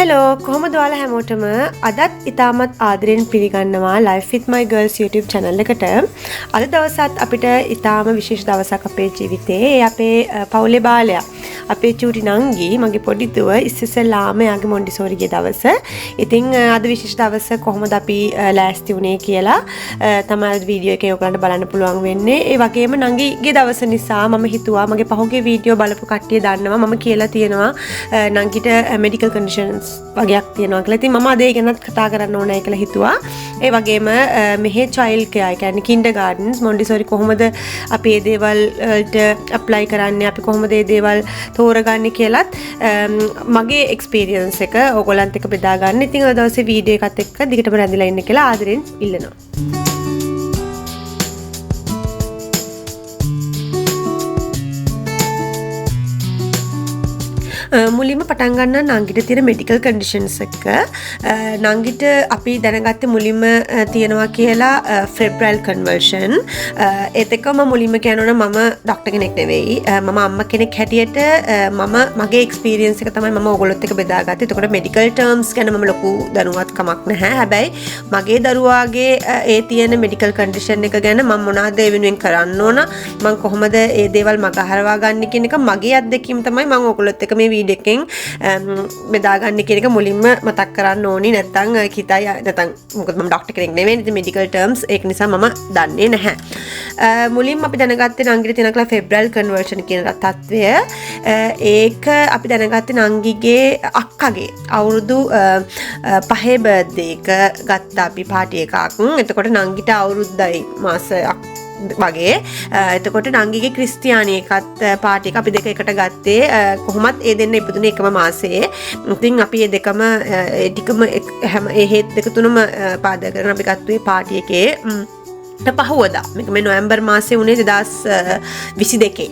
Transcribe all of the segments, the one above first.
Hello කොහොමද ඔයාලා හැමෝටම අදත් ඉතාමත් ආදරෙන් පිළිගන්නවා Life with my girls YouTube channel එකට. අද දවසත් අපිට ඉතාම විශේෂ දවසක් අපේ ජීවිතේ. අපේ පවුලේ බාලයා අපේ චූටි නංගි මගේ පොඩි දුව ඉස්සෙල්ලාම යාගේ මොන්ටිසෝරි ගිය දවස. ඉතින් අද විශේෂ දවස කොහොමද අපි ලෑස්ති වුණේ කියලා තමයි වීඩියෝ එකේ ඔයගලන්ට බලන්න පුළුවන් වෙන්නේ. ඒ වගේම නංගිගේ දවස නිසා මම හිතුවා මගේ පහුගිය වීඩියෝ බලපු කට්ටිය දන්නවා මම කියලා තියෙනවා නංගිට මෙඩිකල් කන්ඩිෂන්ස් වගේක් තියෙනවා කියලා. ඉතින් මම අද ඒ ගැනත් කතා කරන්න ඕනයි කියලා හිතුවා. ඒ වගේම මෙහි චයිල්ඩ් කෙයා ඒ කියන්නේ කින්ඩර්ගාඩන්ස් මොන්ටිසෝරි කොහොමද අපි මේ දේවල් වලට ඇප්ලයි කරන්නේ අපි කොහොමද මේ දේවල් තෝරගන්නේ කියලාත් මගේ එක්ස්පීරියන්ස් එක ඕගොල්ලන්ත් එක්ක බෙදා ගන්න. ඉතින් අද දවසේ වීඩියෝ එකත් එක්ක දිගටම රැඳිලා ඉන්න කියලා ආදරෙන් ඉල්ලනවා. මුලින්ම පටන් ගන්න නංගිට තියෙන මෙඩිකල් කන්ඩිෂන්ස් එක නංගිට අපි දැනගත්තේ මුලින්ම තියෙනවා කියලා ෆෙබ්‍රල් කන්වර්ෂන් ඒත් එක්කම මුලින්ම කියනවනම් මම ඩොක්ටර් කෙනෙක් නෙවෙයි මම අම්මා කෙනෙක් හැටියට මම මගේ එක්ස්පීරියන්ස් එක තමයි මම ඕගොල්ලොත් එක්ක බෙදාගත්තේ. එතකොට මෙඩිකල් ටර්ම්ස් ගැන මම ලොකු දැනුවත්කමක් නැහැ. හැබැයි මගේ දරුවාගේ ඒ තියෙන මෙඩිකල් කන්ඩිෂන් එක ගැන මම මොනවද ඒ වෙනුවෙන් කරන්න ඕන මම කොහොමද ඒ දේවල් මග හරවා ගන්න කියන එක මගේ අත්දැකීම් තමයි මම ඕගොල්ලොත් එක්ක මේ එකෙන් බෙදාගන්න කියන එක මුලින්ම මතක් කරන්න ඕනි. නැත්නම් හිතයි නැත්නම් මොකද මම ඩොක්ටර් කෙනෙක් නෙවෙයි. ඉතින් මෙඩිකල් ටර්ම්ස් ඒක නිසා මම දන්නේ නැහැ. මුලින්ම අපි දැනගත්තේ නංගිට තියෙන කලා ෆෙබ්‍රල් කන්වර්ෂන් කියන තත්ත්වය. ඒක අපි දැනගත්තේ නංගිගේ අක්කගේ අවුරුදු 5 බර්ත්ඩේ එක ගත්තා අපි පාටි එකක්. එතකොට නංගිට අවුරුද්දයි මාසයක් වගේ. එතකොට නංගිගේ ක්‍රිස්තියානි එකත් පාටි එක අපි දෙක එකට ගත්තේ. කොහොමත් ඒ දෙන්න ඉපදුනේ එකම මාසයේ. ඉතින් අපි මේ දෙකම ඒ ටිකම හැම ඒ හේත් දෙක තුනම පාදක කරගෙන අපි ගත්තුවේ පාටි එකේ පහුවදා. මේක මේ නොවැම්බර් මාසයේ උනේ 2022.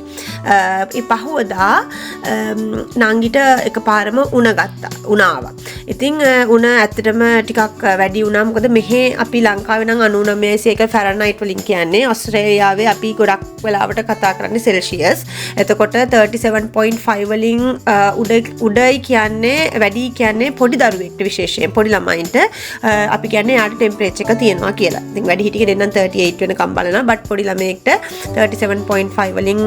ඒ පහුවදා නංගිට එකපාරම උණ ගත්තා. උණාවා. ඉතින් උණ ඇත්තටම ටිකක් වැඩි වුණා. මොකද මෙහි අපි ලංකාවේ නම් 99 ෆැරන්හයිට් වලින් කියන්නේ. ඕස්ට්‍රේලියාවේ අපි ගොඩක් වෙලාවට කතා කරන්නේ සෙල්සියස්. එතකොට 37.5 වලින් උඩයි කියන්නේ වැඩි කියන්නේ පොඩි දරුවෙක්ට විශේෂයෙන් පොඩි ළමයින්ට අපි කියන්නේ යාට ටෙම්පරේචර් එක තියෙනවා කියලා. ඉතින් වැඩි හිටිය කෙනෙක් නම් 38 වෙනකම් බලනවා. බට් පොඩි ළමයෙක්ට 37.5 වලින්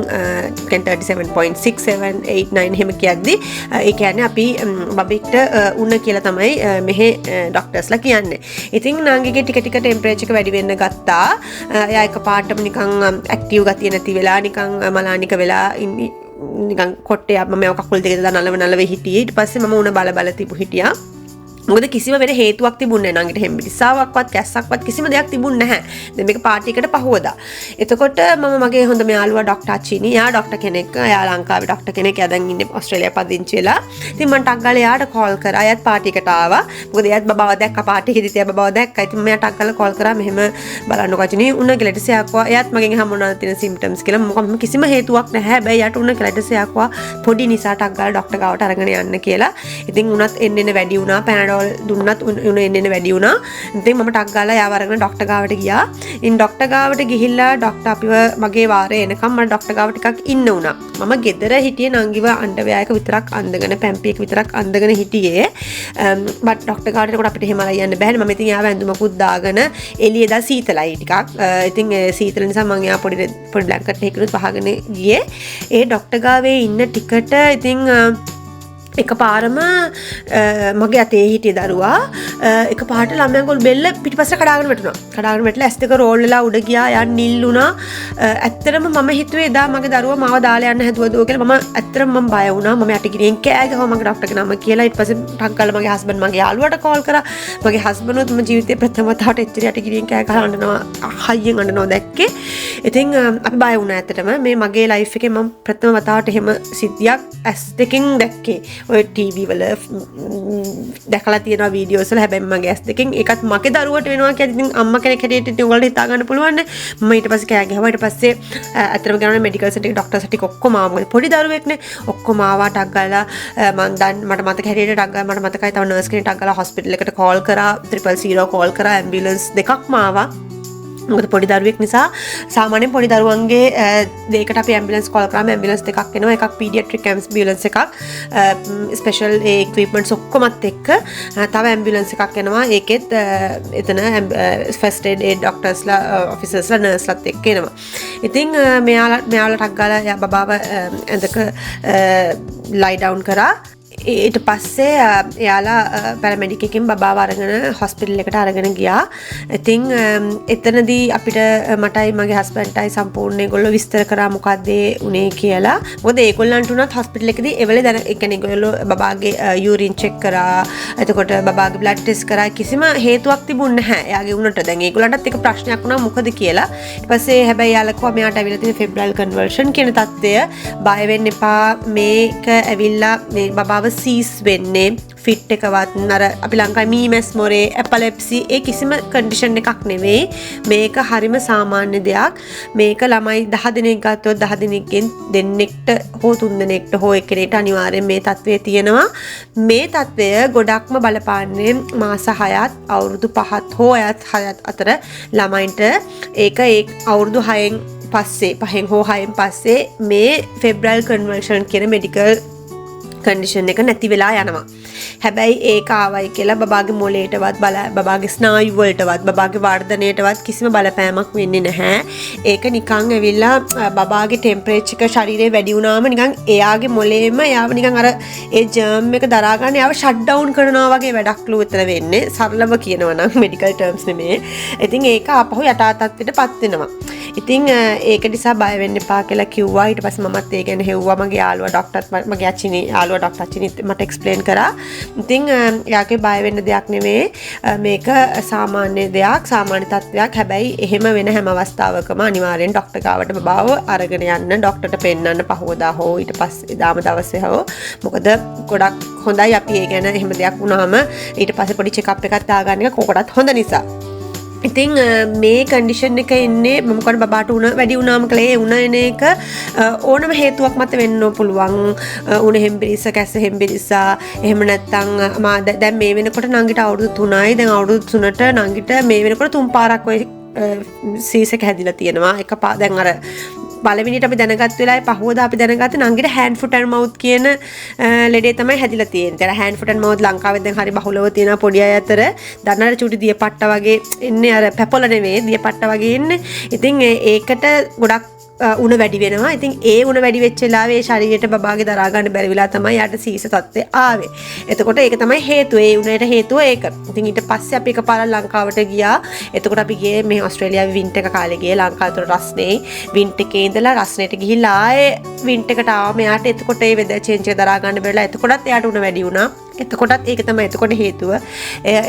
37.6 7 8 9 එහෙම කියද්දි ඒ කියන්නේ අපි බබෙක්ට උණ කියලා තමයි මෙහි ඩොක්ටර්ස්ලා කියන්නේ. ඉතින් නංගිගේ ටික ටික ටෙම්පරේචර් එක වැඩි වෙන්න ගත්තා. එයා එකපාරටම නිකන් ඇක්ටිව් ගතිය නැති වෙලා නිකන් මලානික වෙලා නිකන් කොට්ටේ මම කකුල් දෙක නලව හිටියේ. ඊට පස්සේ මම උණ බල තිබු හිටියා. මොකද කිසිම වෙන හේතුවක් තිබුණේ නැහැ. නංගිට හෙම්බිරිස්සාවක්වත් කැස්සක්වත් කිසිම දෙයක් තිබුණේ නැහැ. දැන් මේක පාටි එකට පහුවදා. එතකොට මම මගේ හොඳම යාළුවා ඩොක්ටර් අචිනි. එයා ඩොක්ටර් කෙනෙක්. එයා ලංකාවේ ඩොක්ටර් කෙනෙක්. එයා දැන් ඉන්නේ ඕස්ට්‍රේලියාවේ පදිංචි වෙලා. ඉතින් මම ටක් ගාලා එයාට කෝල් කරා. එයාත් පාටි එකට ආවා. මොකද එයාත් බබාව දැක්කා පාටි එකේදී එයා බබාව දැක්කා. ඉතින් මම ටක් ගාලා කෝල් කරා මෙහෙම බලන්නකෝ අචිනි උණ කියලා. ඊට පස්සේ එයා එයාත් මගෙන් අහම මොනවද තියෙන සිම්ප්ටම්ස් කියලා. මොකද කිසිම හේතුවක් නැහැ. හැබැයි එයාට උණ කියලා. ඊට පස්සේ එයා පොඩි නිසා ටක් ගාලා ඩොක්ටර් ගාවට අරගෙන යන්න කියලා. ඉතින් උණත් එන්න වැඩි වුණා. පැනඩෝල් දුන්නත් උණ එන්න වැඩි වුණා. ඉතින් මම ටක් ගාලා යාව අරගෙන ඩොක්ටර් ගාවට ගියා. ඉතින් ඩොක්ටර් ගාවට ගිහිල්ලා ඩොක්ටර් අපිව මගේ වාරේ එනකම් මම ඩොක්ටර් ගාව ටිකක් ඉන්න වුණා. මම ගෙදර හිටියේ නංගිව අඬවැය එක විතරක් අඳගෙන පැම්පි එක විතරක් අඳගෙන හිටියේ. බට් ඩොක්ටර් ගාවට එනකොට අපිට එහෙම යන්න බැහැ. මම ඉතින් යාව ඇඳුමකුත් දාගෙන එළියේ දා සීතලයි ටිකක්. ඉතින් සීතල නිසා මම යා පොඩි බ්ලැන්කට් එකකුත් වහගෙන ගියේ. ඒ ඩොක්ටර් ගාවේ ඉන්න ටිකට ඉතින් එකපාරම මගේ අතේ හිටිය දරුවා එකපාරට ළමයාගේ බෙල්ල පිටිපස්සට කඩාගෙන වැටුණා. කඩාගෙන වැටලා ඇස් දෙක රෝල් වෙලා උඩ ගියා. යන් නිල් වුණා. ඇත්තටම මම හිතුවේ එදා මගේ දරුවා මාව දාලා යන්න හැදුවද කියලා. මම ඇත්තටම මම බය වුණා. මම යට ගිරින් කෑ ගහුවා මගේ ඩොක්ටර්ගේ නම කියලා. ඊට පස්සේ ටක් ගාලා මගේ හස්බන්ඩ් මගේ යාළුවාට කෝල් කරා. මගේ හස්බන්ඩ්වත් මම ජීවිතේ ප්‍රථම වතාවට එච්චර යට ගිරින් කෑ ගහලා අඬනවා. හයියෙන් අඬනවා දැක්කේ. ඉතින් අපි බය වුණා ඇත්තටම. මේ මගේ ලයිෆ් එකේ මම ප්‍රථම වතාවට එහෙම සිද්ධියක් ඇස් දෙකෙන් දැක්කේ. ඔය ටීවී වල දැකලා තියෙන වීඩියෝස් වල. හැබැයි මගේ ඇස් දෙකෙන් ඒකත් මගේ දරුවට වෙනවා කියලා ඉතින් අම්මා කෙනෙක් හැටියට ඉතින් ඔයාලට හිතා ගන්න පුළුවන් නේ. මම ඊට පස්සේ කෑ ගැහුවා. ඊට පස්සේ අතරම ගියාම මෙඩිකල් සෙන්ටර් එකේ ડોක්ටර්ස් ටික ඔක්කොම ආවා. මොකද පොඩි දරුවෙක් නේ. ඔක්කොම ආවා. ටක් ගාලා මට මතක හැටියට ටක් ගාලා මට මතකයි තව නර්ස් කෙනෙක් ටක් ගාලා හොස්පිටල් එකට කෝල් කරා. 000 කෝල් කරා. ඇම්බියුලන්ස් දෙකක්ම ආවා. මොකද පොඩි දරුවෙක් නිසා සාමාන්‍යයෙන් පොඩි දරුවන්ගේ දෙයකට අපි ඇම්බියුලන්ස් කෝල් කරාම ඇම්බියුලන්ස් දෙකක් එනවා. එකක් පීඩියාට්‍රික් ඇම්බියුලන්ස් එකක් ස්පෙෂල් ඒ ඉක්විප්මන්ට්ස් ඔක්කොමත් එක්ක තව ඇම්බියුලන්ස් එකක් එනවා. ඒකෙත් එතන ෆස්ට් එයිඩ් ડોක්ටර්ස්ලා ඔෆිසර්ස්ලා නර්ස්ලාත් එක්ක එනවා. ඉතින් මෙයාලා ටක් ගාලා බබාව ඇඳක ලයි ඩවුන් කරා. ඊට පස්සේ එයාලා පැරමෙඩික් එකකින් බබාව අරගෙන හොස්පිටල් එකට අරගෙන ගියා. ඉතින් එතනදී අපිට මටයි මගේ හස්බන්ඩ්ටයි සම්පූර්ණ ඒගොල්ලෝ විස්තර කරා මොකක්ද උනේ කියලා. මොකද ඒගොල්ලන්ට උනත් හොස්පිටල් එකදී එවලේ දැන ඒ කියන්නේ ඒගොල්ලෝ බබාගේ යූරින් චෙක් කරා. එතකොට බබාගේ බ්ලඩ් ටෙස්ට් කරා. කිසිම හේතුවක් තිබුණ නැහැ. එයාගේ උනට දැන් ඒගොල්ලන්ටත් එක ප්‍රශ්නයක් වුණා මොකද කියලා. ඊට පස්සේ හැබැයි එයාලා කිව්වා මෙයාට ඇවිල්ලා තියෙන ෆෙබ්‍රයිල් කන්වර්ෂන් කියන තත්ත්වය බය වෙන්න එපා. මේක ඇවිල්ලා මේ බබාව සීස් වෙන්නේ ෆිට් එකවත් අර අපි ලංකාවේ මීමැස් මොරේ එපිලෙප්සි ඒ කිසිම කන්ඩිෂන් එකක් නෙවෙයි. මේක හරිම සාමාන්‍ය දෙයක්. මේක ළමයි 10 දිනක් ගත්තොත් 10 දිනකින් දෙන්නෙක්ට හෝ 3 දෙනෙක්ට හෝ එක්කෙනෙක්ට අනිවාර්යෙන් මේ තත්ත්වය තියෙනවා. මේ තත්ත්වය ගොඩක්ම බලපාන්නේ මාස 6ත් අවුරුදු 5ත් හෝ 6ත් අතර ළමයින්ට. ඒක අවුරුදු 6න් පස්සේ 5න් හෝ 6න් පස්සේ මේ ෆෙබ්‍රයිල් කන්වර්ෂන් කියන මෙඩිකල් කන්ඩිෂන් එක නැති වෙලා යනවා. හැබැයි ඒක ආවයි කියලා බබාගේ මොළේටවත් බබාගේ ස්නායු වලටවත් බබාගේ වර්ධනයටවත් කිසිම බලපෑමක් වෙන්නේ නැහැ. ඒක නිකන් ඇවිල්ලා බබාගේ ටෙම්පරේචර් එක ශරීරයේ වැඩි වුණාම නිකන් එයාගේ මොළේම එයාව නිකන් අර ඒ ජර්ම් එක දරා ගන්න එයාව ෂට් ඩවුන් කරනවා වගේ වැඩක්ලු උතර වෙන්නේ. සරලව කියනවා නම් මෙඩිකල් ටර්ම්ස් නෙමෙයි. ඉතින් ඒක ආපහු යථා තත්ත්වයටපත් වෙනවා. ඉතින් ඒක නිසා බය වෙන්න එපා කියලා කිව්වා. ඊට පස්සේ මමත් ඒ ගැන හෙව්වා. මගේ යාළුවා ડોක්ටර්ත් මගේ අච්චිනි යාළුවා ડોක්ටර් අච්චිනි මට එක්ස්ප්ලেইন කරා. ඉතින් යාගේ බය වෙන්න දෙයක් නෙමෙයි. මේක සාමාන්‍ය දෙයක්, සාමාන්‍ය තත්ත්වයක්. හැබැයි එහෙම වෙන හැම අවස්ථාවකම අනිවාර්යෙන් ડોක්ටර් ගාවට බබාව අරගෙන යන්න, ડોක්ටර්ට පෙන්නන්න පහවදා හෝ ඊට පස්සේ එදාම දවසේ හෝ. මොකද ගොඩක් හොඳයි අපි ඒ ගැන එහෙම දෙයක් වුණාම ඊට පස්සේ පොඩි චෙක් අප් එකක් දාගන්න එක කොකටත් හොඳ නිසා. ඉතින් මේ කන්ඩිෂන් එක එන්නේ මම කොහොමද බබාට උණ වැඩි වුණාම කලේ උණ එන එක ඕනම හේතුවක් මත වෙන්න පුළුවන්. උණ හෙම්බිරිස්ස කැස්ස හෙම්බිරිස්සා එහෙම නැත්නම් දැන් මේ වෙනකොට නංගිට අවුරුදු 3යි. දැන් අවුරුදු 3ට නංගිට මේ වෙනකොට 3 පාරක් ඔය සීස් එක හැදිලා තියෙනවා. දැන් අර පළවෙනිට අපි දැනගත් වෙලාවේ පහවදා අපි දැනගත්තේ නංගිට hand foot and mouth කියන ලෙඩේ තමයි හැදිලා තියෙන්නේ. ඒතර hand foot and mouth ලංකාවේ දැන් හරි බහුලව තියෙන පොඩි අය අතර දන්නර චුටි දියපට්ට වගේ එන්නේ අර පැපොල නෙවෙයි දියපට්ට වගේ එන්නේ. ඉතින් ඒකට ගොඩක් උණ වැඩි වෙනවා. ඉතින් ඒ උණ වැඩි වෙච්ච වෙලාවේ ශරීරයට බබාගේ දරා ගන්න බැරි වෙලා තමයි යාට සීස තත්ත්වය ආවේ. එතකොට ඒක තමයි හේතුව. ඒ උණේට හේතුව ඒක. ඉතින් ඊට පස්සේ අපි එකපාරක් ලංකාවට ගියා. එතකොට අපි ගියේ මේ ඕස්ට්‍රේලියාවේ වින්ටර් එක කාලේ ගියේ. ලංකාවට රස්නේ වින්ටර් එකේ ඉඳලා රස්නේට ගිහිල්ලා ආයේ වින්ටර් එකට ආවම යාට එතකොට ඒ වෙදර් චේන්ජ් එක දරා ගන්න බැරිලා එතකොටත් එයාට උණ වැඩි වුණා. එතකොටත් ඒක තමයි එතකොට හේතුව.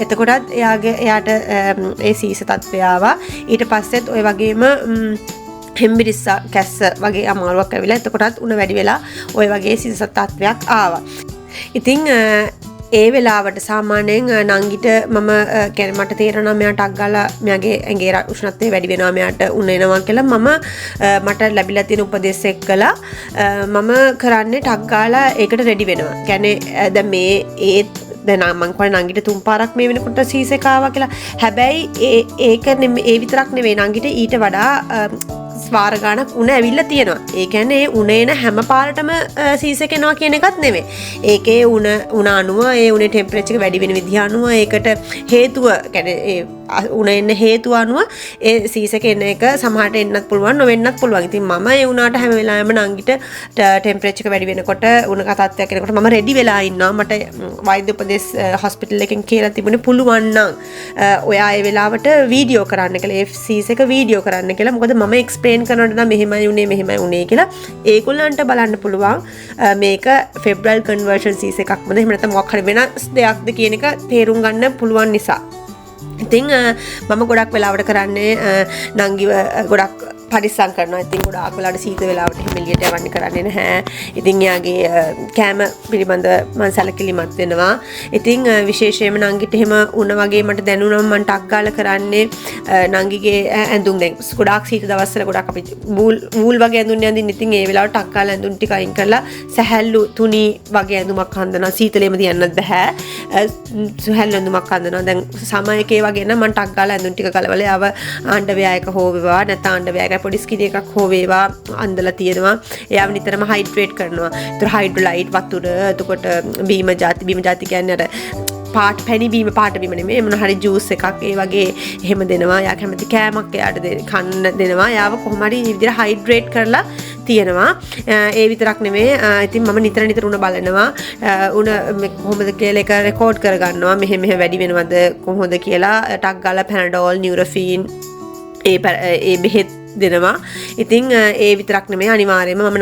එතකොටත් එයාට ඒ සීස තත්ත්වය ආවා. ඊට පස්සෙත් ඔය වගේම හෙම්බිරිස්සා කැස්ස වගේ අමාරුවක් ඇවිල්ලා එතකොටත් උණ වැඩි වෙලා ওই වගේ සීස තත්ත්වයක් ආවා. ඉතින් ඒ වෙලාවට සාමාන්‍යයෙන් නංගිට මම කියන්නේ මට තේරෙනවා මෙයාට ටක් ගාලා මෙයාගේ ඇඟේ උෂ්ණත්වය වැඩි වෙනවා මෙයාට උණ එනවා කියලා මට ලැබිලා තියෙන උපදෙස් එක්කලා මම කරන්නේ ටක් ගාලා ඒකට රෙඩි වෙනවා. කියන්නේ දැන් මේ දැන් මං කියන්නේ නංගිට 3 පාරක් මේ වෙනකොට සීස් එක ආවා කියලා. හැබැයි ඒක ඒ විතරක් නෙවෙයි නංගිට ඊට වඩා ස්වාර ගානක් උණ ඇවිල්ලා තියෙනවා. ඒ කියන්නේ උණ එන හැම පාරටම සීස් එක එනවා කියන එකත් නෙවෙයි. ඒකේ උණ අණුව ඒ උණේ ටෙම්පරේචර් එක වැඩි වෙන විදිහ අනුව ඒකට හේතුව කියන්නේ උණ එන්න හේතුව අනුව ඒ සීස් එක එන එක සමහරට එන්නත් පුළුවන් නොවෙන්නත් පුළුවන්. ඉතින් මම ඒ උණාට හැම වෙලාවෙම නංගිට ටෙම්පරේචර් එක වැඩි වෙනකොට උණ තත්ත්වයක් එනකොට මම රෙඩි වෙලා ඉන්නවා. මට වෛද්‍ය උපදෙස් හොස්පිටල් එකෙන් කියලා තිබුණේ පුළුවන් නම් ඔයා ඒ වෙලාවට වීඩියෝ කරන්න කියලා ඒ සීස් එක වීඩියෝ කරන්න කියලා. මොකද මම එක්ස්ප්ලේන් කරනකොට නම් මෙහෙමයි උනේ කියලා ඒගොල්ලන්ට බලන්න පුළුවන් මේක ෆෙබ්‍රයිල් කන්වර්ෂන් සීස් එකක්මද එහෙම නැත්නම් මොකක් හරි වෙනස් දෙයක්ද කියන එක තේරුම් ගන්න පුළුවන් නිසා. ඉතින් මම ගොඩක් වෙලාවට කරන්නේ නංගිව ගොඩක් පරිස්සම් කරනවා. ඉතින් ගොඩාක් වෙලාවට සීත වෙලාවට එහෙම එළියට යවන්න කරන්නේ නැහැ. ඉතින් එයාගේ කෑම පිළිබඳව මම සැලකිලිමත් වෙනවා. ඉතින් විශේෂයෙන්ම නංගිට එහෙම වුණ වගේ මට දැනුණා මම ටක් ගාලා කරන්නේ නංගිගේ ඇඳුම් දැන් ගොඩාක් සීත දවස්වල ගොඩාක් අපි වූල් වගේ ඇඳුම් යන්දින්. ඉතින් ඒ වෙලාවට ටක් ගාලා ඇඳුම් ටික අයින් කරලා සැහැල්ලු තුනි වගේ ඇඳුමක් හඳනවා. සීතලෙම තියන්නත් බෑ. සැහැල්ලු ඇඳුමක් හඳනවා. දැන් සමයකේ වගේ නම් මම ටක් ගාලා ඇඳුම් ටික ගලවලා යව ආණ්ඩවැය එක හෝ වේවා නැත්නම් ආණ්ඩවැය එක පොඩි ස්කින් එකක් හෝ වේවා අඳලා තියෙනවා. එයාව නිතරම හයිඩ්‍රේට් කරනවා. ඒතර හයිඩ්‍රොලයිට් වතුර එතකොට බීම ಜಾති කියන්නේ අර පාට පැණි බීම පාට බීම නෙමෙයි මොන හරි ජූස් එකක් ඒ වගේ එහෙම දෙනවා. එයා කැමති කෑමක් එයාට කන්න දෙනවා. එයාව කොහොම හරි මේ විදිහට හයිඩ්‍රේට් කරලා තියෙනවා. ඒ විතරක් නෙමෙයි ඉතින් මම නිතර උණ බලනවා. උණ කොහොමද කියලා එක රෙකෝඩ් කරගන්නවා. මෙහෙ වැඩි වෙනවද කොහොමද කියලා ටක් ගාලා පැනඩෝල් නියුරොෆීන් ඒ බෙහෙත් දෙනවා. ඉතින් ඒ විතරක් නෙමෙයි අනිවාර්යයෙන්ම මම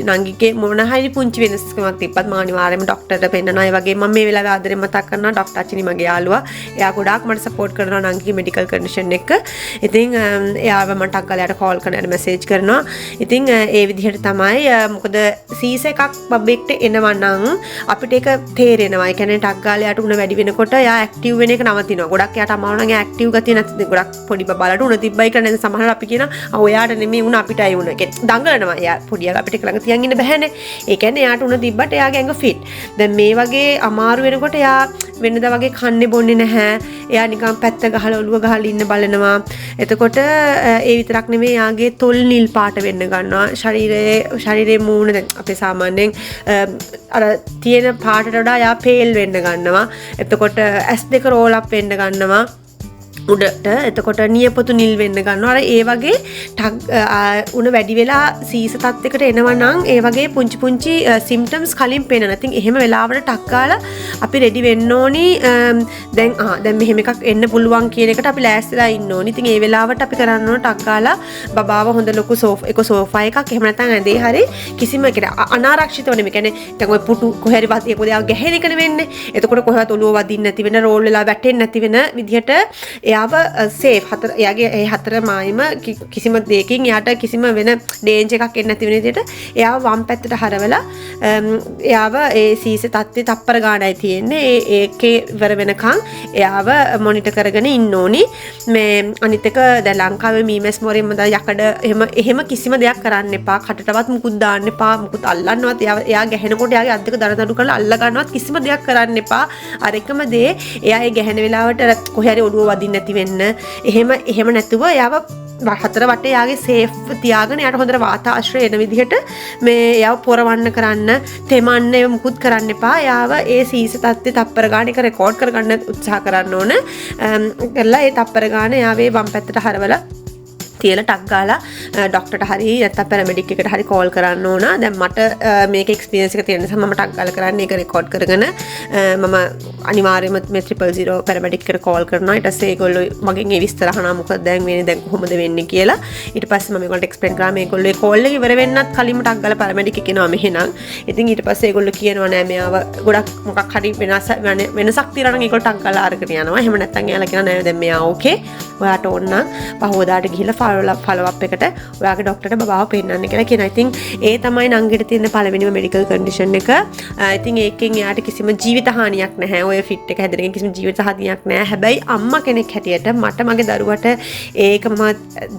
නංගිගේ මොන හරි පුංචි වෙනස්කමක් තිබ්බත් මම අනිවාර්යයෙන්ම ડોක්ටර්ට පෙන්නනවා. ඒ වගේම මම මේ වෙලාවේ ආදරෙන් මතක් කරනවා ડોක්ටර් අචිනි මගේ යාළුවා. එයා ගොඩාක් මට සපෝට් කරනවා නංගිගේ මෙඩිකල් කන්ඩිෂන් එක. ඉතින් එයාව මම ටක් ගාලාට කෝල් කරනවා මැසේජ් කරනවා. ඉතින් ඒ විදිහට තමයි මොකද සීස එකක් බබෙක්ට එනවා නම් අපිට ඒක තේරෙනවා. ඒ කියන්නේ ටක් ගාලාට උණ වැඩි වෙනකොට එයා ඇක්ටිව් වෙන එක නවතිනවා. ගොඩක් එයාට අමාරු නම් ඇක්ටිව් ගතිය නැති ගොඩක් පොඩි බබාලට උණ තිබ්බයි කියලා නේද සමහරවල් අපි කියනවා ඔයාට නෙමෙයි උණ අපිටයි උණ. ඒක දඟලනවා. එයා පොඩි එකා අපිට ළඟ තියන් ඉන්න බෑනේ. ඒ කියන්නේ එයාට උණ තිබ්බට එයාගේ ඇඟ ෆිට. දැන් මේ වගේ අමාරු වෙනකොට එයා වෙනදා වගේ කන්නේ බොන්නේ නැහැ. එයා නිකන් පැත්ත ගහලා ඔළුව ගහලා ඉන්න බලනවා. එතකොට ඒ විතරක් නෙමෙයි එයාගේ තොල් නිල් පාට වෙන්න ගන්නවා. ශරීරයේ මූණ දැන් අපේ සාමාන්‍යයෙන් අර තියෙන පාටට වඩා එයා පේල් වෙන්න ගන්නවා. එතකොට S2 රෝල් අප් වෙන්න ගන්නවා. උඩට එතකොට නියපොතු නිල් වෙන්න ගන්නවා. අර ඒ වගේ උණ වැඩි වෙලා සීස තත්යකට එනවා නම් ඒ වගේ පුංචි සිම්ප්ටම්ස් කලින් පේනවා. ඉතින් එහෙම වෙලාවට ටක් ගාලා අපි රෙඩි වෙන්න ඕනි. දැන් මෙහෙම එකක් එන්න පුළුවන් කියන එකට අපි ලෑස්තිලා ඉන්න ඕනි. ඉතින් ඒ වෙලාවට අපි කරන්න ඕන ටක් ගාලා බබාව හොඳ ලොකු සෝෆා එකක් එහෙම නැත්නම් ඇඳේ හරි කිසිම එකට අනාරක්ෂිතව නෙමෙයි. කියන්නේ දැන් ඔය පුටු කොහේ හරි වදිය කොහේ ගැහෙන එකනේ වෙන්නේ. එතකොට කොහෙවත් ඔළුව වදින්න නැති වෙන රෝල් වෙලා වැටෙන්නේ නැති වෙන විදිහට එයාව සේෆ් එයාගේ ඒ හතර මායිම කිසිම දෙයකින් එයාට කිසිම වෙන ඩේන්ජර් එකක් එන්නේ නැති වෙන විදිහට එයාව වම් පැත්තට හරවලා එයාව ඒ සීසේ තත්ත්වයේ තප්පර ගානයි තියෙන්නේ. ඒකේ ඉවර වෙනකන් එයාව මොනිටර් කරගෙන ඉන්න ඕනි. මේ අනිත් එක දැන් ලංකාවේ මීමස් මොරෙන් මද යකඩ එහෙම කිසිම දෙයක් කරන්න එපා. කටටවත් මුකුත් දාන්න එපා. මුකුත් අල්ලන්නවත් එයා ගැහෙනකොට එයාගේ අත් දෙක දරදඬු කරලා අල්ල ගන්නවත් කිසිම දෙයක් කරන්න එපා. අර එකම දේ එයා ඒ ගැහෙන වෙලාවට කොහේ හරි ඔළුව වදින්න නැති වෙන්න එහෙම නැතුව එයාව හතර වටේ යාගේ සේෆ් තියාගෙන යාට හොඳට වාතාශ්‍රය එන විදිහට මේ එයාව පොරවන්න කරන්න තෙමන්න මුකුත් කරන්න එපා. එයාව ඒ සීස තත්ත්වයේ තප්පර ගාන එක රෙකෝඩ් කරගන්න උත්සාහ කරන්න ඕන. කරලා ඒ තප්පර ගාන එයාවේ වම් පැත්තට හරවලා තියලා ටක් ගාලා ડોක්ටර්ට හරි නැත්නම් පැරමෙඩික් එකට හරි කෝල් කරන්න ඕන. දැන් මට මේක එක්ස්පීරියන්ස් එක තියෙන නිසා මම ටක් ගාලා කරන්නේ ඒක රෙකෝඩ් කරගෙන මම අනිවාර්යයෙන්ම මේ 000 පැරමෙඩික් එකට කෝල් කරනවා. ඊට පස්සේ ඒගොල්ලෝ මගෙන් ඒ විස්තර අහනවා මොකද දැන් වෙන්නේ දැන් කොහොමද වෙන්නේ කියලා. ඊට පස්සේ මම ඒගොල්ලන්ට එක්ස්ප්ලেইন කරා මේගොල්ලෝ ඒ කෝල් එක ඉවර වෙන්නත් කලින්ම ටක් ගාලා පැරමෙඩික් එක එනවා මෙහෙනම්. ඉතින් ඊට පස්සේ ඒගොල්ලෝ කියනවා නෑ මෙයාව ගොඩක් මොකක් හරි වෙනසක් තියනවා නම් ඒගොල්ලෝ ටක් ගාලා අරගෙන යනවා. එහෙම නැත්නම් එයාලා කියනවා නෑ දැන් මෙයා ඕකේ. ඔයාට ඕන නම් පහවදාට ගිහිල්ලා ෆලෝ අප් එකට ඔයාගේ ડોක්ටර්ට බබාව පෙන්නන්න කියලා කියනවා. ඉතින් ඒ තමයි නංගිට තියෙන පළවෙනිම මෙඩිකල් කන්ඩිෂන් එක. ඉතින් ඒකෙන් එයාට කිසිම ජීවිත හානියක් නැහැ. ඔය ෆිට් එක හැදෙන කිසිම ජීවිත හානියක් නැහැ. හැබැයි අම්මා කෙනෙක් හැටියට මට මගේ දරුවට ඒක මම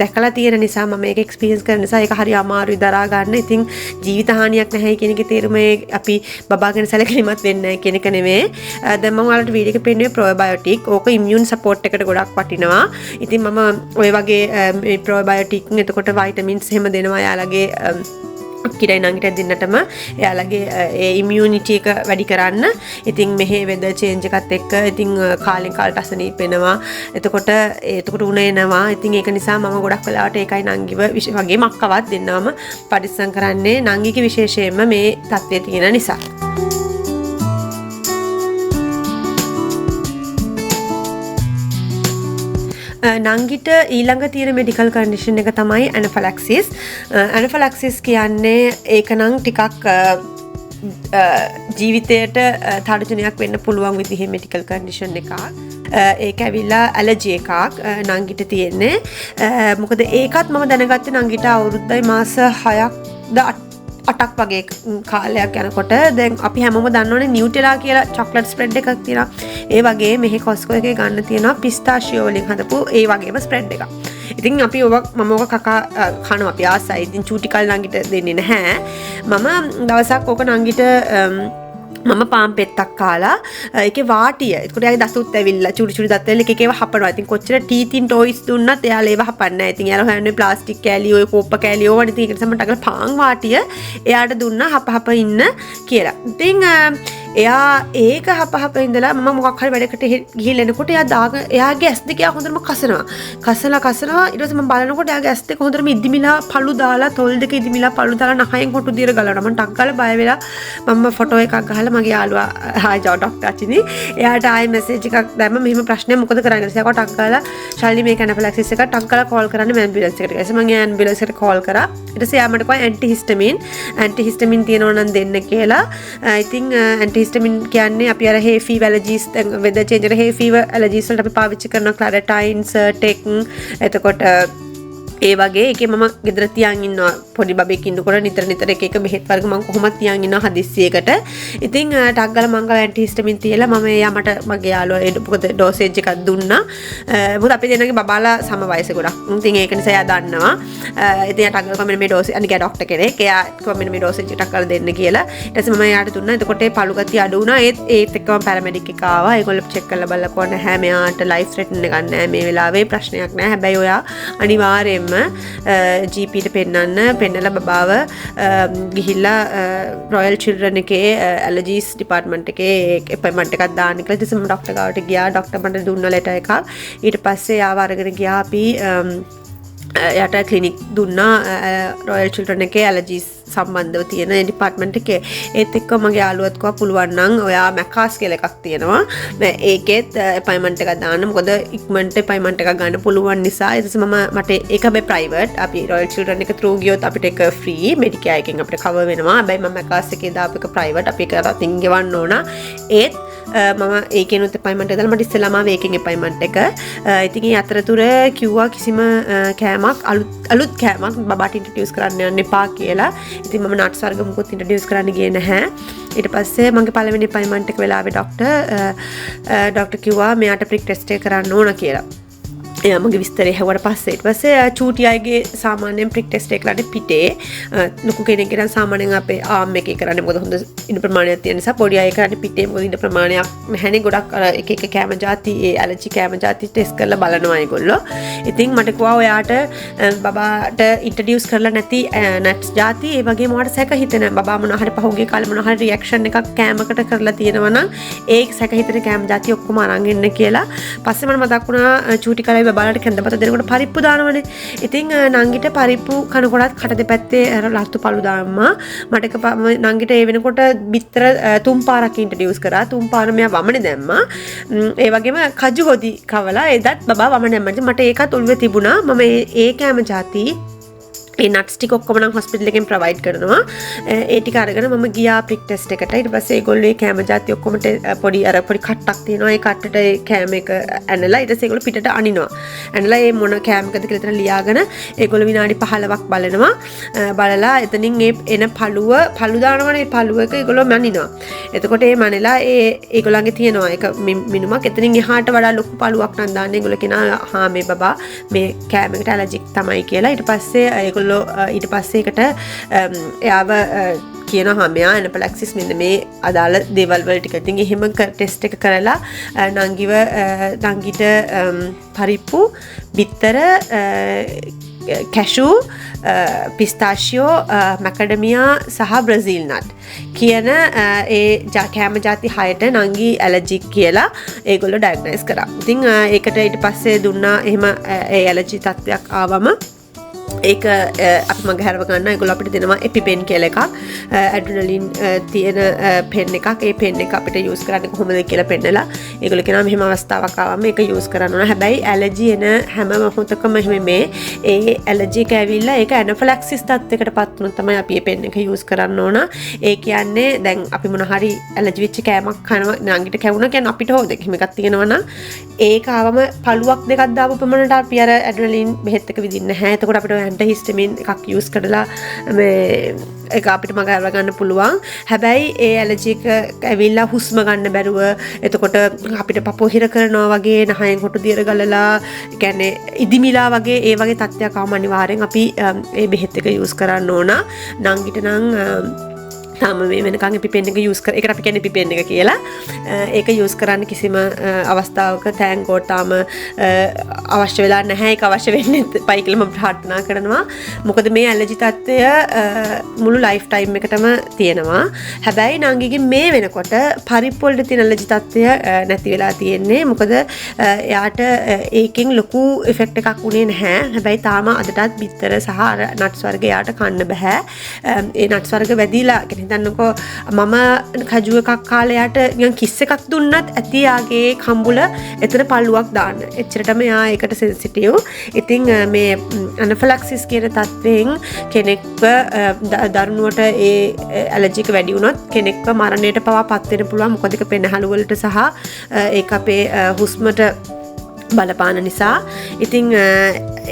දැකලා තියෙන නිසා මම මේක එක්ස්පීරියන්ස් කරන නිසා ඒක හරි අමාරුයි දරා ගන්න. ඉතින් ජීවිත හානියක් නැහැ කියන එකේ තේරුම අපි බබා ගැන සැලකිලිමත් වෙන්නේ නැහැ කියන එක නෙමෙයි. දැන් මම ඔයාලට වීඩියෝ එකේ පෙන්නුවේ ප්‍රොබයෝටික්. ඕක ඉම්යුන් සපෝට් එකට ගොඩක් වටිනවා. ඉතින් මම ඔය වගේ මේ ප්‍රොබයෝටික් එතකොට වයිටමින්ස් එහෙම දෙනවා යාළගේ කිරයි නංගිට දෙන්නටම එයාලගේ ඒ ඉමියුනිටි එක වැඩි කරන්න. ඉතින් මෙහි වෙදර් චේන්ජ් එකත් එක්ක ඉතින් කාලෙන් කාලට අසනීප වෙනවා. එතකොට උණ එනවා. ඉතින් ඒක නිසා මම ගොඩක් වෙලාවට ඒකයි නංගිව වගේ මක්කවත් දෙන්නවම පරිස්සම් කරන්නේ නංගිගේ විශේෂයෙන්ම මේ තත්ත්වයේ තියෙන නිසා. නංගිට ඊළඟ තියෙන මෙඩිකල් කන්ඩිෂන් එක තමයි ඇනෆිලැක්සිස්. ඇනෆිලැක්සිස් කියන්නේ ඒක නම් ටිකක් ජීවිතයට තර්ජනයක් වෙන්න පුළුවන් විදිහේ මෙඩිකල් කන්ඩිෂන් එකක්. ඒක ඇවිල්ලා ඇලර්ජි එකක් නංගිට තියෙන්නේ. මොකද ඒකත් මම දැනගත්තේ නංගිට අවුරුද්දයි මාස 6ක්ද 8ක් වගේ කාලයක් යනකොට. දැන් අපි හැමෝම දන්නවනේ නිව්ටෙලා කියලා චොක්ලට් ස්ප්‍රෙඩ් එකක් තියෙනවා. ඒ වගේ මෙහි කොස්කෝ එකේ ගන්න තියෙනවා පිස්තාෂියෝ වලින් හදපු ඒ වගේම ස්ප්‍රෙඩ් එකක්. ඉතින් අපි මම ඕක කකා කනවා අපි ආසයි. ඉතින් චූටි කල් නංගිට දෙන්නේ නැහැ. මම දවසක් ඕක නංගිට මම පාම් පෙත්තක් කාලා ඒකේ වාටිය ඒකට යාගේ දසුත් ඇවිල්ලා චුටි චුටි දත් ඇවිල්ලා එකේව හපනවා. ඉතින් කොච්චර ටීතින් ටොයිස් දුන්නත් එයාලා ඒව හපන්නේ නැහැ. ඉතින් එයාලා හොයන්නේ ප්ලාස්ටික් කෑලි ඔය කෝප්ප කෑලි ඕවා. ඉතින් ඒකට සමහරට අගල පාන් වාටිය එයාට දුන්නා හප ඉන්න කියලා. ඉතින් එයා ඒක හප ඉඳලා මම මොකක් හරි වැඩකට ගිහිල්ලා එනකොට එයාගේ ඇස් දෙක හොඳටම කසනවා. ඊට පස්සේ මම බලනකොට එයාගේ ඇස් දෙක හොඳටම ඉදිමිලා පළු දාලා තොල් දෙක ඉදිමිලා පළු දාලා නහයෙන් කොටු දිර ගලනවා. මම ටක් ගාලා බය වෙලා මම ෆොටෝ එකක් ගහලා මගේ යාළුවා හායි ડોක්ටර් අචිනි එයාට ආයි මෙසේජ් එකක් දැම්ම මෙහෙම ප්‍රශ්නයක් මොකද කරන්නේ කියලා. ඊට ටක් ගාලා ශාලිනී මේක ඇනෆිලැක්සිස් එක ටක් ගාලා කෝල් කරන්න ඇම්බියුලන්ස් එකට. ඊට පස්සේ මම ඇම්බියුලන්ස් එකට කෝල් කරා. ඊට පස්සේ යා මට කිව්වා ඇන්ටිහිස්ටමින් තියෙනවා නම් දෙන්න කියලා. ඉතින් ඇන්ටිහිස්ටමින් කියන්නේ අපි අර hay fever allergies දැන් weather change එක hay fever allergies වලට අපි පාවිච්චි කරන claritine Zyrtec එතකොට ඒ වගේ ඒකේ මම ගෙදර තියන් ඉන්නවා පොඩි බබෙක් ඉන්නකොට නිතර එක බෙහෙත් වර්ග මම කොහොමද තියන් ඉන්නවා හදිස්සියකට. ඉතින් ටක් ගාලා මං ගාලා ඇන්ටිහිස්ටමින් තියලා මම එයා මට මගේ යාළුවා මොකද ඩෝසේජ් එකක් දුන්නා. මොකද අපි දෙන්නගේ බබාලා සම වයස ගොඩක්. ඉතින් ඒක නිසා එයා දන්නවා. ඉතින් එයා ටක් ගාලා මෙන්න මේ ඩෝසේජ් අනික ડોක්ටර් කෙනෙක්. එයා කිව්වා මෙන්න මේ ඩෝසේජ් එක ටක් ගාලා දෙන්න කියලා. ඊට පස්සේ මම එයාට දුන්නා. එතකොට ඒ පළු ගතිය අඩු වුණා. ඒත් එක්කම පැරමෙඩික් එක ආවා. ඒගොල්ලෝ චෙක් කරලා බලලා කිව්වා නැහැ මෙයාට ලයිෆ් ත්‍රෙටන් එකක් නැහැ මේ වෙලාවේ ප්‍රශ්නයක් නැහැ. හැබැයි ඔයා අනිවාර්යයෙන්ම GPට පෙන්නලා බබාව ගිහිල්ලා රොයල් චිල්ඩ්‍රන් එකේ ඇලර්ජිස් ඩිපාර්ට්මන්ට් එකේ අපොයින්ට්මන්ට් එකක් දාන්න කියලා. ඊට පස්සේ මම ડોක්ටර් ගාවට ගියා. ડોක්ටර් මට දුන්න ලෙටර් එකක්. ඊට පස්සේ ආව අරගෙන ගියා අපි එයාට ක්ලිනික් දුන්නා රොයල් චිල්ඩ්‍රන් එකේ ඇලර්ජිස් සම්බන්ධව තියෙන ඩිපාර්ට්මන්ට් එකේ. ඒත් එක්ක මගේ යාළුවත් කිව්වා පුළුවන් නම් ඔයා මැකාස් කියලා එකක් තියෙනවා. ඒකෙත් අපොයින්ට්මන්ට් එකක් දාන්න. මොකද ඉක්මනට අපොයින්ට්මන්ට් එකක් ගන්න පුළුවන් නිසා. ඊට පස්සේ මට ඒක හැබැයි ප්‍රයිවට්. අපි රොයල් චිල්ඩ්‍රන් එක through ගියොත් අපිට ඒක ෆ්‍රී මෙඩිකෙයාර් එකෙන් අපිට කවර් වෙනවා. හැබැයි මම මැකාස් එකේ දාපු එක ප්‍රයිවට්. අපි ඒක අතින් ගෙවන්න ඕන. ඒත් මම ඒකෙනුත් අපොයින්ට්මන්ට් එක දාලා මට ඉස්සෙල්ලාම ආවේ ඒකෙන් අපොයින්ට්මන්ට් එක. ඉතින් ඒ අතරතුර කිව්වා කිසිම කෑමක් අලුත් කෑමක් බබාට ඉන්ට්‍රොඩියුස් කරන්න යන්න එපා කියලා. ඉතින් මම නට්ස් වර්ග මුකුත් ඉන්ට්‍රොඩියුස් කරන්න ගියේ නැහැ. ඊට පස්සේ මගේ පළවෙනි අපොයින්ට්මන්ට් එක වෙලාවේ ડોක්ටර් කිව්වා මෙයාට ප්‍රික් ටෙස්ට් එක කරන්න ඕන කියලා. එයා මගේ විස්තරය ඇහුවට පස්සේ ඊට පස්සේ චූටි අයගේ සාමාන්‍යයෙන් ප්‍රික් ටෙස්ට් එක කරන්නේ පිටේ. ලොකු කෙනෙක් නම් සාමාන්‍යයෙන් අපේ ආම් එකේ කරන්නේ මොකද හොඳ ඉඩ ප්‍රමාණයක් තියෙන නිසා. පොඩි අය කරන්නේ පිටේ මොකද ඉඩ ප්‍රමාණයක් නැහැනේ. ගොඩක් අර එක කෑම ಜಾති ඒ ඇලර්ජි කෑම ಜಾති ටෙස්ට් කරලා බලනවා ඒගොල්ලෝ. ඉතින් මට කිව්වා ඔයාට බබාට ඉන්ට්‍රොඩියුස් කරලා නැති නට්ස් ಜಾති ඒ වගේ මොකට සැක හිතෙන බබා මොනවා හරි පහුගිය කාලේ මොනවා හරි රියැක්ෂන් එකක් කෑමකට කරලා තියෙනවා නම් ඒ සැක හිතෙන කෑම ಜಾති ඔක්කොම අරන් එන්න කියලා. පස්සේ මට මතක් වුණා චූටි කාලේ බබාලට කැඳපත දෙනකොට පරිප්පු දානවනේ. ඉතින් නංගිට පරිප්පු කනකොටත් කට දෙපැත්තේ අර ලත්තු පළු දාම්මා. මට නංගිට ඒ වෙනකොට බිත්තර 3 පාරක් ඉන්ට්‍රොඩියුස් කරා. 3 පාර මෙයා වමනේ දැම්මා. ඒ වගේම කජු හොදි කවලා එදත් බබා වමනේ දැම්මා. මට ඒකත් ඔළුවේ තිබුණා. මම ඒ කෑම ಜಾති ඒ නට්ස් ටික ඔක්කොම නම් හොස්පිටල් එකෙන් ප්‍රොවයිඩ් කරනවා. ඒ ටික අරගෙන මම ගියා ප්‍රික් ටෙස්ට් එකට. ඊට පස්සේ ඒගොල්ලෝ ඒ කෑම ಜಾති ඔක්කොම පොඩි කට්ටක් තියෙනවා. ඒ කට්ටට ඒ කෑම එක ඇනලා ඊට පස්සේ ඒගොල්ලෝ පිටට අනිනවා. ඇනලා ඒ මොන කෑමකද කියලා එතන ලියාගෙන ඒගොල්ලෝ විනාඩි 15ක් බලනවා. බලලා එතනින් ඒ එන පළු දානවනේ පළු එක ඒගොල්ලෝ මනිනවා. එතකොට ඒ මනලා ඒගොල්ලන්ගේ තියෙනවා ඒක මිනුමක්. එතනින් එහාට වඩා ලොකු පළුවක් නම් දාන්නේ. ඒගොල්ලෝ කියනවා හා මේ බබා මේ කෑමකට ඇලර්ජික් තමයි කියලා. ඊට පස්සේ ඒගොල්ලෝ ඊට පස්සේ එකට එයාව කියනවා මෙයා ඇනෆිලැක්සිස් මෙන්න මේ අදාළ දේවල් වලට ටික. ඉතින් එහෙම ටෙස්ට් එක කරලා නංගිට පරිප්පු බිත්තර කැෂු පිස්තාෂියෝ මැකඩමියා සහ බ්‍රසීල් නට් කියන ඒ කෑම ಜಾති 6ට නංගි ඇලර්ජික් කියලා ඒගොල්ලෝ ඩයග්නයිස් කරා. ඉතින් ඒකට ඊට පස්සේ දුන්නා එහෙම ඒ ඇලර්ජි තත්ත්වයක් ආවම ඒක අපි මග හැරව ගන්න ඒගොල්ලෝ අපිට දෙනවා EpiPen කියලා එකක් ඇඩ්‍රිනලින් තියෙන පෙන් එකක් ඒ පෙන් එක අපිට යූස් කරන්න කොහොමද කියලා පෙන්නලා ඒගොල්ලෝ කියනවා මෙහෙම අවස්ථාවක් ආවම මේක යූස් කරන්න ඕන හැබැයි ඇලර්ජි එන හැම මොහොතකම මේ ඒ ඇලර්ජි එක ඇවිල්ලා ඒක ඇනෆිලැක්සිස් තත්යකටපත් වුණොත් තමයි අපි මේ පෙන් එක යූස් කරන්න ඕන ඒ කියන්නේ දැන් අපි මොන හරි ඇලර්ජි වෙච්ච කෑමක් කනවා නංගිට කැවුණා කියන්නේ අපිට හොද එහෙම එකක් තියෙනවා නම් ඒක ආවම පළුවක් දෙකක් දාපු පමණට අපි අර ඇඩ්‍රිනලින් බෙහෙත් එක විදින්න නැහැ එතකොට අපිට ඇන්ටිහිස්ටමින් එකක් යූස් කරලා මේ ඒක අපිට මග අරව ගන්න පුළුවන්. හැබැයි ඒ ඇලර්ජි එක ඇවිල්ලා හුස්ම ගන්න බැරුව එතකොට අපිට පපුව හිර කරනවා වගේ නහයෙන් හොටු දියර ගලලා කියන්නේ ඉදිමිලා වගේ ඒ වගේ තත්ත්වයක් ආවම අනිවාර්යෙන් අපි ඒ බෙහෙත් එක යූස් කරන්න ඕන. නංගිට නම් තාම මේ වෙනකන් EpiPen එක යූස් කර ඒකට අපි කියන්නේ EpiPen එක කියලා. ඒක යූස් කරන්න කිසිම අවස්ථාවක තෑන්කෝ තාම අවශ්‍ය වෙලා නැහැ. ඒක අවශ්‍ය වෙන්නේ පයි කියලා මම ප්‍රාර්ථනා කරනවා. මොකද මේ ඇලර්ජි තත්ත්වය මුළු ලයිෆ් ටයිම් එකටම තියෙනවා. හැබැයි නංගිගේ මේ වෙනකොට පරිප්පු වලට තියෙන ඇලර්ජි තත්ත්වය නැති වෙලා තියෙන්නේ. මොකද එයාට ඒකෙන් ලොකු ඉෆෙක්ට් එකක් උනේ නැහැ. හැබැයි තාම අදටත් බිත්තර සහ නට්ස් වර්ග එයාට කන්න බෑ. ඒ නට්ස් වර්ග වැඩිලා හිතන්නකෝ මම කජු එකක් කාලයට නිකන් කිස් එකක් දුන්නත් ඇති යාගේ කම්බුල එතන පල්ලුවක් දාන්න. එච්චරටම යා ඒකට සෙන්සිටිව්. ඉතින් මේ ඇනෆිලැක්සිස් කියන තත්ත්වයෙන් කෙනෙක්ව දරුණුවට ඒ ඇලර්ජි එක වැඩි වුණොත් කෙනෙක්ව මරණයට පවා පත් වෙන්න පුළුවන්. මොකද ඒක පෙනහළු වලට සහ ඒක අපේ හුස්මට බලපාන නිසා. ඉතින්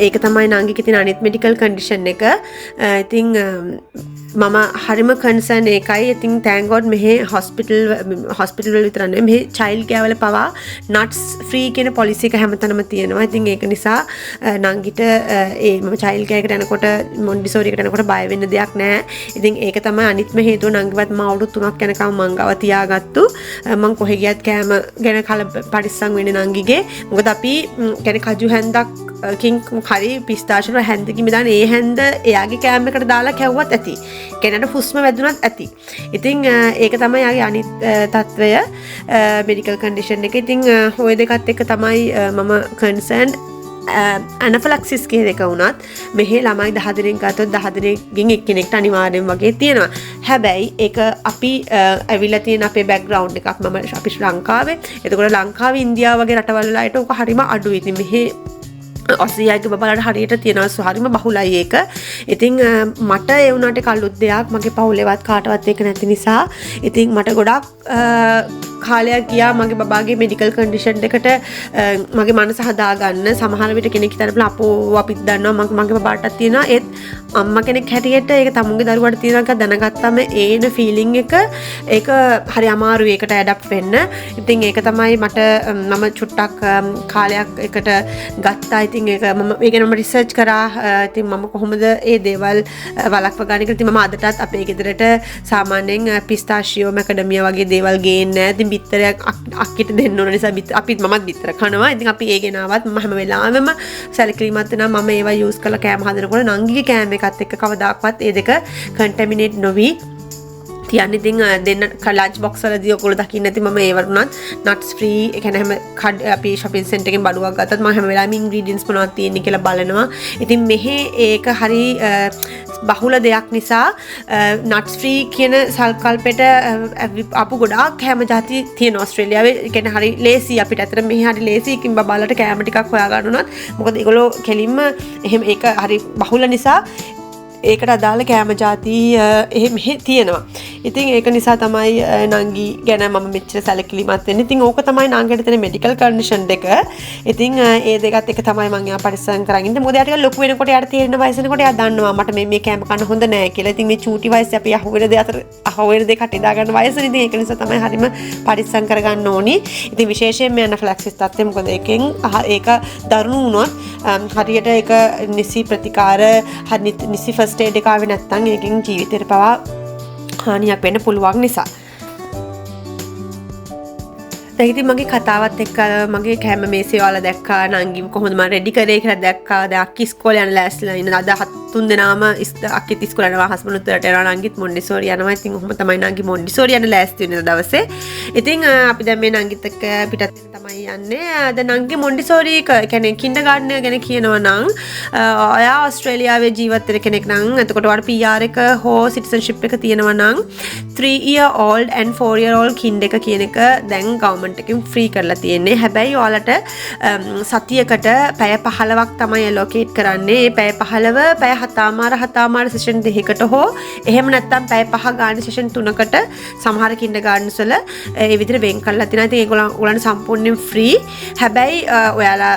ඒක තමයි නංගිගේ තියෙන අනිත් මෙඩිකල් කන්ඩිෂන් එක. ඉතින් මම හරිම කන්සර්න් ඒකයි. ඉතින් thank god මෙහි හොස්පිටල් වල විතර නෙමෙයි මෙහි චයිල්ඩ් කෙයාර් වල පවා nuts free කියන පොලිසි එක හැමතැනම තියෙනවා. ඉතින් ඒක නිසා නංගිට මම චයිල්ඩ් කෙයාර් එකට යනකොට මොන්ඩිසෝරි එකට යනකොට බය වෙන්න දෙයක් නැහැ. ඉතින් ඒක තමයි අනිත්ම හේතුව. නංගිවත් මම අවුරුදු 3ක් යනකම් මං ගාව තියාගත්තු. මං කොහෙ ගියත් කෑම ගැන පරිස්සම් වෙන්නේ නංගිගේ. මොකද අපි කියන්නේ කජු හැන්දක් කින් හරි පිස්තාෂන හැන්දකින් දාන ඒ හැන්ද එයාගේ කෑම එකට දාලා කැවුවත් ඇති. කෙනට හුස්ම වැදුනත් ඇති. ඉතින් ඒක තමයි යාගේ අනිත් තත්වය මෙඩිකල් කන්ඩිෂන් එක. ඉතින් ඔය දෙකත් එක්ක තමයි මම කන්සර්න්. ඇනෆිලැක්සිස් කියන එක වුණත් මෙහි ළමයි 10 දෙනෙක් ගත්තොත් 10 දෙනෙක්ගෙන් එක්කෙනෙක්ට අනිවාර්යෙන් වගේ තියෙනවා. හැබැයි ඒක අපි ඇවිල්ලා තියෙන අපේ බෑග්ග්‍රවුන්ඩ් එකක් මම අපි ශ්‍රී ලංකාවේ. එතකොට ලංකාවේ ඉන්දියාව වගේ රටවල් වලට ඕක හරිම අඩුයි. ඉතින් මෙහි ඔස්ට්‍රේලියාවේ බබලට හරියට තියෙනවා හරිම බහුලයි ඒක. ඉතින් මට ඒ වුණාට කල්ලුත් දෙයක් මගේ පවුලේවත් කාටවත් ඒක නැති නිසා ඉතින් මට ගොඩක් කාලයක් ගියා මගේ බබාගේ මෙඩිකල් කන්ඩිෂන් එකට මගේ මනස හදාගන්න. සමහර විට කෙනෙක් හිතනවා අපෝ අපිත් දන්නවා මගේ බබාටත් තියෙනවා. ඒත් අම්මා කෙනෙක් හැටියට ඒක තමුන්ගේ දරුවාට තියෙනවා දැනගත්තම ඒන ෆීලිං එක ඒක හරි අමාරුයි ඒකට ඇඩප්ට් වෙන්න. ඉතින් ඒක තමයි මට මම චුට්ටක් කාලයක් එකට ගත්තා. ඉතින් ඒක මම මේ ගැන රිසර්ච් කරා. ඉතින් මම කොහොමද මේ දේවල් වළක්ව ගන්න කියලා ඉතින් මම අදටත් අපේ ගෙදරට සාමාන්‍යයෙන් පිස්තාෂියෝ මැකඩමියා වගේ දේවල් ගේන්නේ නැහැ. ඉතින් බිත්තරයක් අක්කිට දෙන්න ඕන නිසා අපිත් මමත් බිත්තර කනවා. ඉතින් අපි ඒ ගෙනාවත් මම හැම වෙලාවෙම සැලකිලිමත් වෙනවා. මම ඒවා යූස් කරලා කෑම හදනකොට නංගිගේ කෑම එකත් එක්ක කවදාකවත් ඒ දෙක කන්ටැමිනේට් නොවි තියන්න. ඉතින් දෙන්න ලන්ච් බොක්ස් වලදී ඔයගොල්ලෝ දකින්න ඇති මම ඒවට උනත් nuts free ඒ කියන්නේ හැම අපි shopping center එකෙන් බඩුවක් ගත්තත් මම හැම වෙලාවෙම ingredients මොනවද තියෙන්නේ කියලා බලනවා. ඉතින් මෙහි ඒක හරි බහුල දෙයක් නිසා nuts free කියන සල්කල්පෙට අපු ගොඩාක් කෑම ಜಾති තියෙන ඕස්ට්‍රේලියාවේ. ඒ කියන්නේ හරි ලේසි අපිට. අතර මෙහි හරි ලේසි කින් බබාලට කෑම ටිකක් හොයා ගන්න උනත් මොකද ඒගොල්ලෝ කෙලින්ම එහෙම ඒක හරි බහුල නිසා ඒකට අදාළ කෑම ಜಾති එහෙම තියෙනවා. ඉතින් ඒක නිසා තමයි නංගි ගැන මම මෙච්චර සැලකිලිමත් වෙන්නේ. ඉතින් ඕක තමයි නංගිට තියෙන මෙඩිකල් කන්ඩිෂන් දෙක. ඉතින් ඒ දෙකත් එක තමයි මම යා පරිස්සම් කරන් ඉන්නේ. මොකද යා ටික ලොකු වෙනකොට යාට තේරෙන වයස වෙනකොට යා දන්නවා මට මේ කෑම කන්න හොඳ නෑ කියලා. ඉතින් මේ චූටි වයසේ අපි අහුවෙන දේ අතර අහුවෙන දෙක හට ඉදා ගන්න වයසනේ. ඉතින් ඒක නිසා තමයි හරිම පරිස්සම් කරගන්න ඕනි. ඉතින් විශේෂයෙන්ම ඇනෆිලැක්සිස් තත්ත්වය මොකද ඒකෙන් ඒක දරුණු වුණොත් හරියට ඒක නිසි ප්‍රතිකාර නිසි ෆස්ට් ඒඩ් එක ආවේ නැත්නම් ඒකෙන් ජීවිතේට පවා හානියක් වෙන්න පුළුවන් නිසා. දැන් ඉතින් මගේ කතාවත් එක්ක මගේ කැම මේසේ වල දැක්කා නංගි කොහොමද මම රෙඩි කරේ කියලා දැක්කා. දැන් අක්කි ඉස්කෝලේ යන ලෑස්තිලා ඉන්න. අද තුන් දෙනාම අක්කිත් ඉස්කෝලේ යනවා, හස්බන්ඩ්ත් උඩට යනවා, නංගිත් මොන්ඩිසෝරි යනවා. ඉතින් ඔහොම තමයි නංගි මොන්ඩිසෝරි යන ලෑස්ති වෙන දවසේ. ඉතින් අපි දැන් මේ නංගිත් එක්ක පිටත් තමයි යන්නේ. දැන් නංගි මොන්ඩිසෝරි කියන්නේ කින්ඩර්ගාඩන් ගැන කියනවා නම් ඔයා ඕස්ට්‍රේලියාවේ ජීවත් වෙන කෙනෙක් නම් එතකොට ඔයාට PR එක හෝ සිටිසන්ෂිප් එක තියෙනවා නම් 3-year-old and 4-year-old kind එක කියන එක දැන් ගවර්න්මන්ට් එකෙන් ෆ්‍රී කරලා තියෙන්නේ. හැබැයි ඔයාලට සතියකට පැය 15ක් තමයි allocate කරන්නේ. ඒ පැය 15 පැය 7මාර සෙෂන් දෙකකට හෝ එහෙම නැත්නම් පැය 5 ගාන සෙෂන් 3කට සමහර කින්ඩර්ගාඩන්ස් වල ඒ විදිහට වෙන් කරලා තියෙනවා. ඉතින් ඒගොල්ලන් සම්පූර්ණයෙන් ෆ්‍රී. හැබැයි ඔයාලා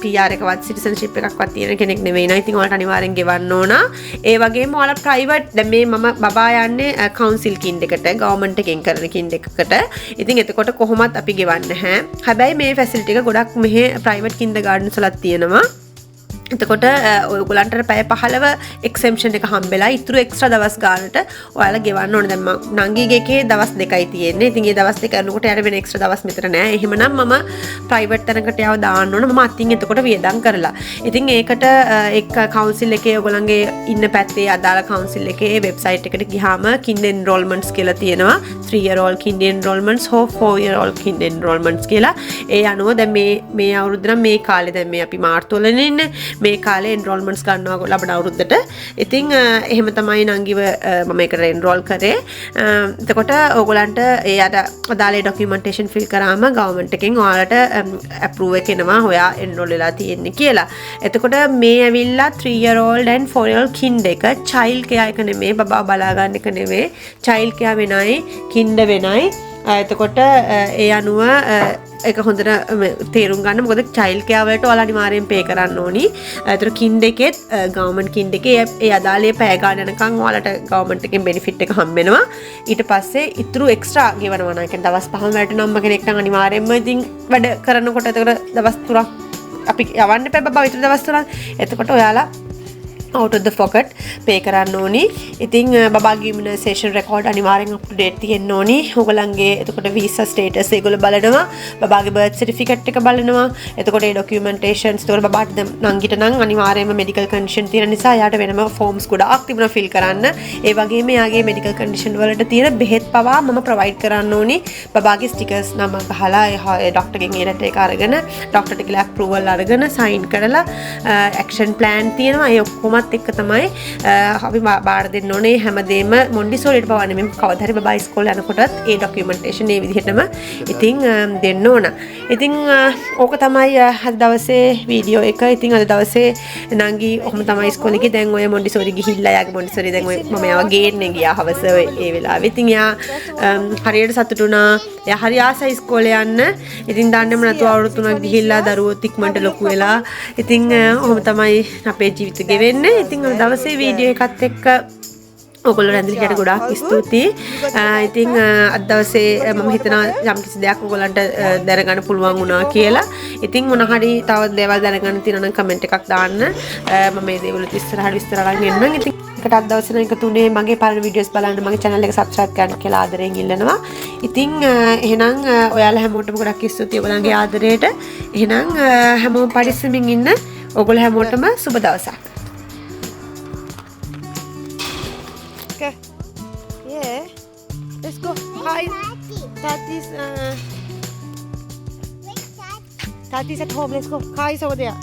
PR එකවත් සිටිසන්ෂිප් එකක්වත් තියෙන කෙනෙක් නෙවෙයි නේද? ඉතින් ඔයාලට අනිවාර්යෙන් ගෙවන්න ඕන. ඒ වගේම ඔයාලා ප්‍රයිවට් දැන් මේ මම බබා යන්නේ කවුන්සිල් කින්ඩ් එකට ගවර්න්මන්ට් එකෙන් කරන කින්ඩ් එකකට. ඉතින් එතකොට කොහොමත් අපි ගෙවන්න නැහැ. හැබැයි මේ ෆැසිලිටි එක ගොඩක් මෙහි ප්‍රයිවට් කින්ඩර්ගාඩන්ස් වලත් තියෙනවා. එතකොට ඔයගොල්ලන්ට පැය 15 එක්සෙම්පෂන් එක හම්බෙලා ඉතුරු එක්ස්ට්‍රා දවස් ගානට ඔයාලා ගෙවන්න ඕනේ. දැන් නංගිගේ එකේ දවස් 2යි තියෙන්නේ. ඉතින් ඒ දවස් 2 කරනකොට යාර වෙන එක්ස්ට්‍රා දවස් මෙතන නෑ. එහෙමනම් මම ප්‍රයිවට් තැනකට යව දාන්න ඕන. මම අතින් එතකොට වියදම් කරලා. ඉතින් ඒකට එක් කවුන්සිල් එකේ ඔයගොල්ලන්ගේ ඉන්න පැත්තේ අදාළ කවුන්සිල් එකේ වෙබ්සයිට් එකට ගියාම kind enrollments කියලා තියෙනවා. 3-year-old kind enrollments හෝ 4-year-old kind enrollments කියලා. ඒ අනුව දැන් මේ අවුරුද්ද නම් මේ කාලේ දැන් මේ අපි මාර්තු වලනේ ඉන්නේ. මේ කාලේ එන්රෝල්මන්ට්ස් ගන්නවා ලබන අවුරුද්දට. ඉතින් එහෙම තමයි නංගිව මම ඒකට එන්රෝල් කරේ. එතකොට ඕගොල්ලන්ට ඒ අදාළ ඩොකියුමන්ටේෂන් ෆිල් කරාම ගවර්න්මන්ට් එකෙන් ඔයාලට අප්‍රූව් එක එනවා ඔයා එන්රෝල් වෙලා තියෙන්නේ කියලා. එතකොට මේ ඇවිල්ලා 3-year-old and 4-year-old kind එක child care එක නෙමෙයි, බබා බලා ගන්න එක නෙමෙයි. child care වෙනයි, kind වෙනයි. එතකොට ඒ අනුව ඒක හොඳට තේරුම් ගන්න. මොකද child care වලට ඔයාලා අනිවාර්යෙන් පේ කරන්න ඕනි. ඒතර kind එකෙත් government kind එකේ ඒ අදාළේ පැය ගන්න යනකම් ඔයාලට government එකෙන් benefit එක හම්බ වෙනවා. ඊට පස්සේ ඉතුරු extra ගෙවනවා නම් කියන්නේ දවස් 5ම වැඩ නම් කෙනෙක් නම් අනිවාර්යෙන්ම ඉතින් වැඩ කරනකොට ඒතකොට දවස් 3ක් අපි යවන්න එපා බබා ඉතුරු දවස් 3ක්. එතකොට ඔයාලා out of the pocket pay කරන්න ඕනි. ඉතින් බබාගේ immunization record අනිවාර්යෙන් up to date තියෙන්න ඕනි. ඔයගොල්ලන්ගේ එතකොට visa status ඒගොල්ලෝ බලනවා. බබාගේ birth certificate එක බලනවා. එතකොට ඒ documentations ඒතකොට බබාට නංගිට නම් අනිවාර්යයෙන්ම medical condition තියෙන නිසා එයාට වෙනම forms ගොඩාක් තිබුණා fill කරන්න. ඒ වගේම එයාගේ medical condition වලට තියෙන බෙහෙත් පවා මම provide කරන්න ඕනි. බබාගේ stickers නම ගහලා ඒ doctor ගෙන් ඒ letter එක අරගෙන doctor ට කියලා approval අරගෙන sign කරලා action plan තියෙනවා. ඒ ඔක්කොම එක්ක තමයි අපි බාර දෙන්න ඕනේ හැමදේම. මොන්ඩිසෝරියට පවා නෙමෙයි, කවදා හරි බබා ඉස්කෝලේ යනකොටත් ඒ ડોකියුමන්ටේෂන් මේ විදිහටම ඉතින් දෙන්න ඕන. ඉතින් ඕක තමයි අද දවසේ වීඩියෝ එක. ඉතින් අද දවසේ නංගි ඔහොම තමයි ඉස්කෝලේ ගිහින් දැන් ඔය මොන්ඩිසෝරි ගිහිල්ලා යාගේ මොන්ඩිසෝරි දැන් ඔය මම යාව ගේන්න ගියා හවස ඒ වෙලාවේ. ඉතින් යා හරියට සතුටු වුණා. එයා හරි ආසයි ඉස්කෝලේ යන්න. ඉතින් දන්නේම නැතුව අවුරුදු 3ක් ගිහිල්ලා දරුවෝ ඉක්මනට ලොකු වෙලා. ඉතින් ඔහොම තමයි අපේ ජීවිත ගෙවෙන්නේ. ඉතින් අද දවසේ වීඩියෝ එකත් එක්ක ඔයගොල්ලෝ රැඳිලියට ගොඩාක් ස්තුතියි. ඉතින් අද දවසේ මම හිතනවා යම් කිසි දෙයක් ඔයගොල්ලන්ට දැනගන්න පුළුවන් වුණා කියලා. ඉතින් මොන හරි තව දේවල් දැනගන්න තියෙනවා නම් කමෙන්ට් එකක් දාන්න. මම මේ දේවලුත් ඉස්සරහට විස්තර අරන් එන්නම්. ඉතින් එකට අද දවසේ එකතු වුණේ මගේ පරණ වීඩියෝස් බලන්න මගේ channel එක subscribe කරන්න කියලා ආදරෙන් ඉල්ලනවා. ඉතින් එහෙනම් ඔයාලා හැමෝටම ගොඩක් ස්තුතියි ඔයගොල්ලන්ගේ ආදරයට. එහෙනම් හැමෝම පරිස්සමින් ඉන්න. ඔයගොල්ලෝ හැමෝටම සුබ දවසක්. Okay. Yeah. Let's go. Hi. Tati's at home. Let's go. Kai's over there.